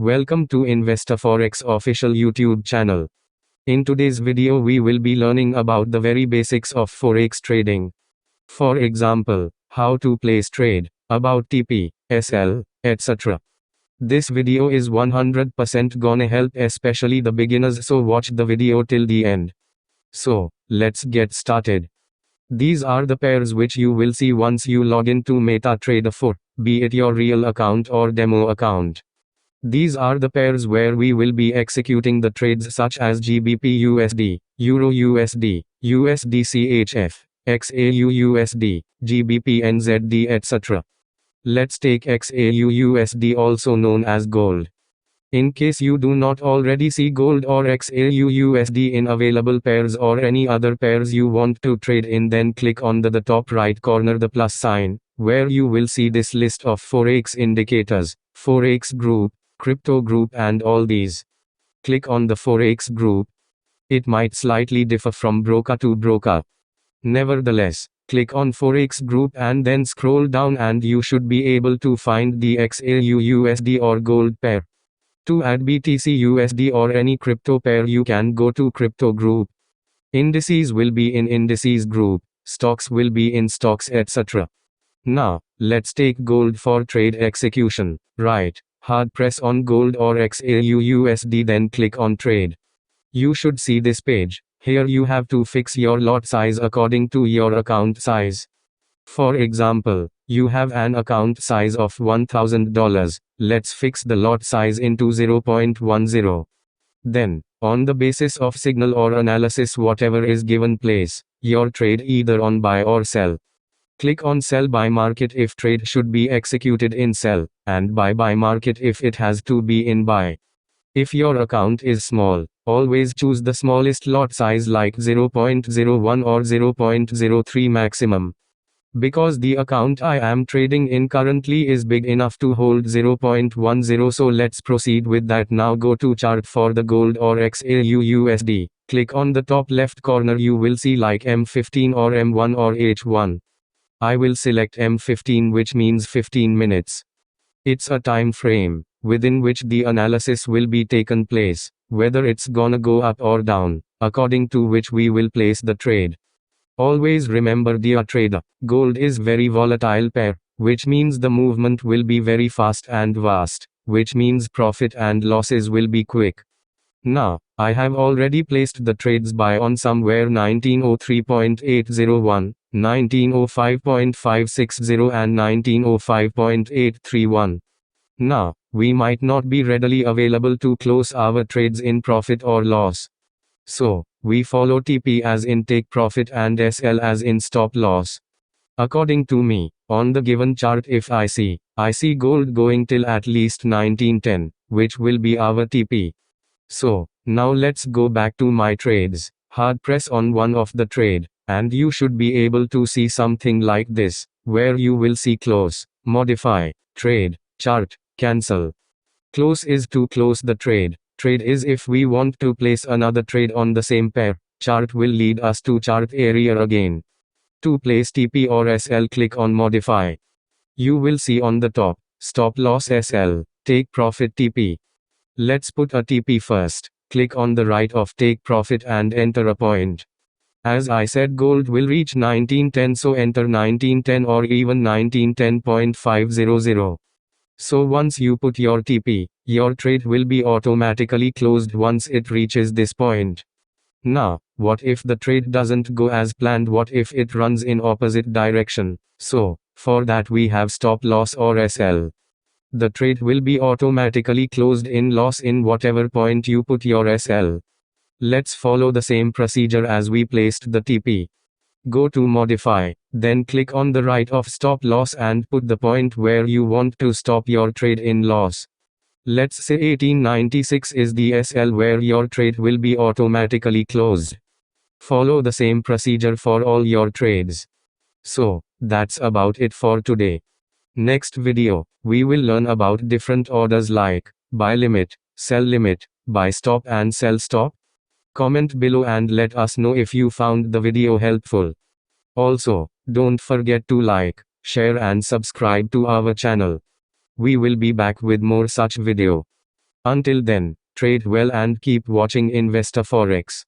Welcome to Investor Forex official YouTube channel. In today's video we will be learning about the very basics of Forex trading. For example, how to place trade, about TP, SL, etc. This video is 100% gonna help especially the beginners, so watch the video till the end. So, let's get started. These are the pairs which you will see once you log into MetaTrader 4, be it your real account or demo account. These are the pairs where we will be executing the trades such as GBP USD, Euro USD, USD CHF, XAU USD, GBP NZD etc. Let's take XAU USD, also known as gold. In case you do not already see gold or XAU USD in available pairs or any other pairs you want to trade in, then click on the top right corner the plus sign, where you will see this list of Forex indicators, Forex group, crypto group and all these. Click on the Forex group. It might slightly differ from broker to broker. Nevertheless, click on Forex group and then scroll down and you should be able to find the XAU USD or gold pair. To add BTC USD or any crypto pair you can go to crypto group. Indices will be in indices group, stocks will be in stocks etc. Now, let's take gold for trade execution. Right, hard press on gold or XAU USD, then click on trade. You should see this page. Here you have to fix your lot size according to your account size. For example, you have an account size of $1,000, let's fix the lot size into 0.10. Then, on the basis of signal or analysis whatever is given, place your trade either on buy or sell. Click on sell by market if trade should be executed in sell, and buy by market if it has to be in buy. If your account is small, always choose the smallest lot size like 0.01 or 0.03 maximum. Because the account I am trading in currently is big enough to hold 0.10, so let's proceed with that. Now go to chart for the gold or XAU USD. Click on the top left corner, you will see like M15 or M1 or H1. I will select M15, which means 15 minutes. It's a time frame within which the analysis will be taken place, whether it's gonna go up or down, according to which we will place the trade. Always remember, dear trader, gold is very volatile pair, which means the movement will be very fast and vast, which means profit and losses will be quick. Now, I have already placed the trades buy on somewhere 1903.801, 1905.560 and 1905.831. Now, we might not be readily available to close our trades in profit or loss. So, we follow TP as in take profit and SL as in stop loss. According to me, on the given chart if I see gold going till at least 1910, which will be our TP. So, now let's go back to my trades. Hard press on one of the trade, and you should be able to see something like this, where you will see close, modify, trade, chart, cancel. Close is to close the trade. Trade is if we want to place another trade on the same pair. Chart will lead us to chart area again. To place TP or SL, click on modify. You will see on the top, stop loss SL, take profit TP. Let's put a TP first. Click on the right of take profit and enter a point. As I said, gold will reach 1910, so enter 1910 or even 1910.500. So once you put your TP, your trade will be automatically closed once it reaches this point. Now, what if the trade doesn't go as planned? What if it runs in opposite direction? So, for that we have stop loss or SL. The trade will be automatically closed in loss in whatever point you put your SL. Let's follow the same procedure as we placed the TP. Go to modify, then click on the right of stop loss and put the point where you want to stop your trade in loss. Let's say 1896 is the SL where your trade will be automatically closed. Follow the same procedure for all your trades. So, that's about it for today. Next video, we will learn about different orders like buy limit, sell limit, buy stop and sell stop. Comment below and let us know if you found the video helpful. Also, don't forget to like, share and subscribe to our channel. We will be back with more such video. Until then, trade well and keep watching Investor Forex.